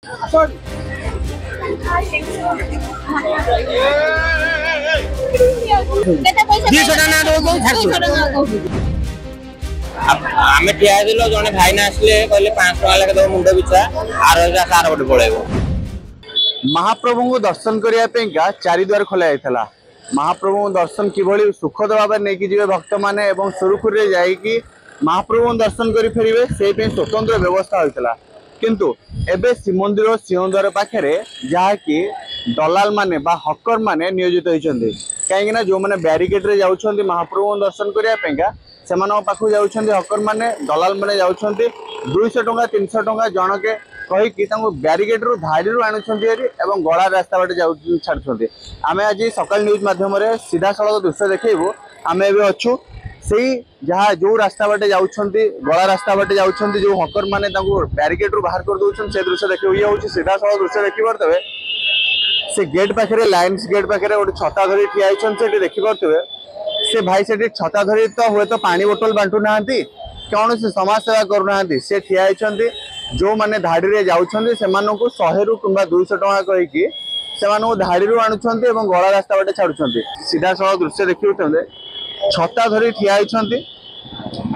आम ठिया जड़े भाईना आसले कहले 5 टका लेके दो मुंड पिछा आर गोटे पलैब। महाप्रभु को दर्शन करने चारिद्वार खोल जाता। महाप्रभु दर्शन किभली सुखद भाव नहीं जी भक्त मैंने सुरुखुरी जाकि महाप्रभु दर्शन कर फेरवे से स्वतंत्र व्यवस्था होता। किंतु एबे श्रीमंदिर सिंहद्वार पाखे जहाँकि दलाल माने बा हकर माने नियोजित होती कहीं जो मैंने ब्यारिकेड रे जाउछंती महाप्रभु दर्शन करने से पाखु जाउछंती हकर माने दलाल माने जाउछंती 200 टंका 300 टंका जनके कहीकि ब्यारिकेड रू धाड़ी रू आणुछंती एवं गला रास्ता बाटे छाड़ुछंती। आमे आज सकाल न्यूज माध्यम सीधा सड़क दृश्य देखू आम एवं अच्छू से जहाँ जो रास्ता बाटे जाउछंती गला रास्ता बाटे जाउछंती जो हकर माने ब्यारिकेड रू बाहर कर दउछन से दृश्य देखू। ये हूँ सीधा सड़क दृश्य देखी पारे से गेट पाखे लाइन्स गेट पाखे गोटे छता धरी ठिया होती देखिपे से भाई से छता धरी तो हुए तो पानी बोतल बांटू ना कौन से समाज सेवा करूना से ठिया होती जो मैंने धाड़ी रे जाउछंती से 100 रु कि 200 टका कहीकि से धाड़ी रू आणुछंती एवं गला रास्ता बाटे छाड़ुछंती। सीधा सड़क दृश्य देखिए छता धरी ठिया होती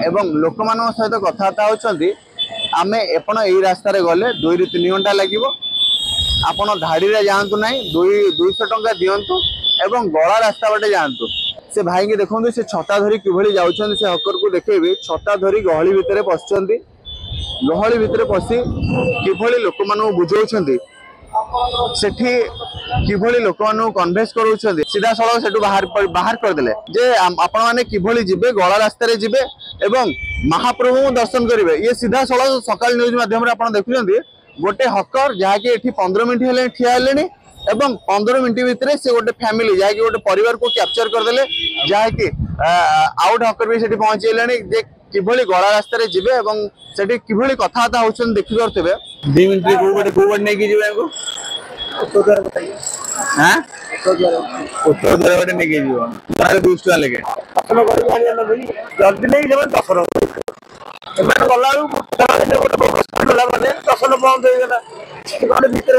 एवं लोक मान सहित कथबार्ता होती आम एपण यही रास्तार गले 2 ରୁ 3 घंटा लगे आपण धाड़ी रे जातु ना 200 टंका दिंतु एवं गला रास्ता बाटे जातु। से भाई की देखो से छता धरी किभली जाउछंती से हकर को देखेबी छता धरी गहली भितर पशुंती गहली भितर पशि किभली लोक मानू बुझाउछंती सेठी किभली लोक मानू कन्वेंस करूछंती सीधा सड़क सेठू बाहर करदेले जे आपण माने किभली जिबे गला रास्ता रे जिबे एवं महाप्रभु दर्शन करिवे। ये सीधा सड़क सकाल न्यूज माध्यम रे आपण देखुछंती गोटे हकर जहाँकि एठी 15 मिनट हेले ठिया हेलेनी एवं 15 मिनट भितर से गोटे फैमिली जहाँकि गोटे परिवार को कैप्चर करदेले जहाँकि आउट हकर भी सेठी पहुंचेलेनी जे किभली गला रास्ता रे जिबे एवं सेठी किभली कथाबार्ता होछन देखि करथबे 2 मिनट रे को गोटे नहीं कि जिबे को उत्तर द्वार बताइए। हां उत्तर द्वार बाटे नहीं कि जिवो तारे 200 टका लेके दर्शन कर जानिया न भई जल्दी नहीं जेबे दर्शन एबे गलाउ गोटे माने दर्शन बंद हो गला गोटे भीतर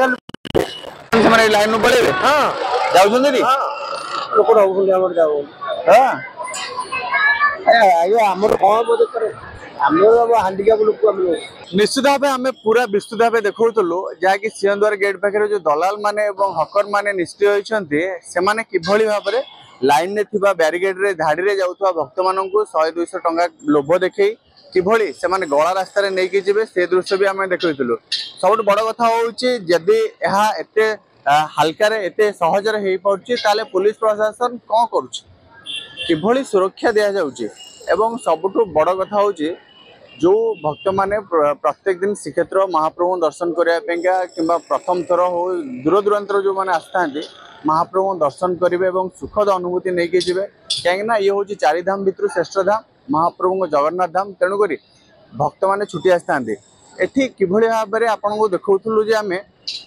हमारे लाइन में पड़े हां जाउछन दी लोक रहउ हमर जाउ हां आयो हमर कोन बोले करे हमर हांडिका लोक हम निश्चित भाव आम पूरा विस्तृत भाव देखौतलु जहाँकि सिंहद्वार गेट पाखे जो दलाल माने एवं हकर माने निश्चय होइछंती सेमाने किभली भाव में लाइन रे थिबा ब्यारिकेड रे धाड़ी रे जाउथबा भक्त माननकु 100-200 टंका लोभ देखै किभली से माने गला रास्ता रे नहीं कि जिबे से दृश्य भी आम देखैतलु। सबुठ बड़ कथा होउची जदि एहा एते हल्का रे एते सहज रे हेई पड़ची ताले पुलिस प्रशासन कोन करूची किभली सुरक्षा दिया जाउची एवं सबुठ बड़ कथा होउची जो भक्त माने प्रत्येक दिन श्रीक्षेत्र महाप्रभु दर्शन करने कि प्रथम थर हो दूर दूरांतर जो मैंने आसता महाप्रभु दर्शन करेंगे और सुखद अनुभूति नहीं कि जी कहीं ये हूँ 4 धाम भितर श्रेष्ठ धाम महाप्रभु जगन्नाथ धाम तेणुक भक्त मैंने छुट्टी आसता एठी किभली भाव में आपन को देखौथुलु जे आमे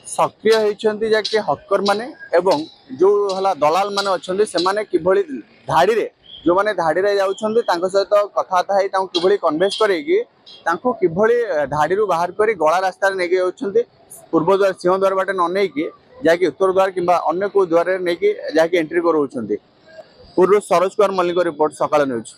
सक्रिय होइछंती जाके हकर माने एवं जो हला दलाल माने अछंती से माने किभली धाड़ी रे जो माने धाड़ी रे जाउछंती तांको सहित कथाबार्ता है तांको किभली कन्वेंस करेगी तांको किभली धाड़ी रू बाहर करी गला रास्ता रे नेकी जाउछंती पूर्व द्वार सिंह द्वार बाटे न नेकी जाके उत्तर द्वार किंबा अन्य को द्वार रे नेकी जाके एंट्री करउछंती। पूर्व सरोज कुमार मल्लिक रिपोर्ट सकाळ न्यूज।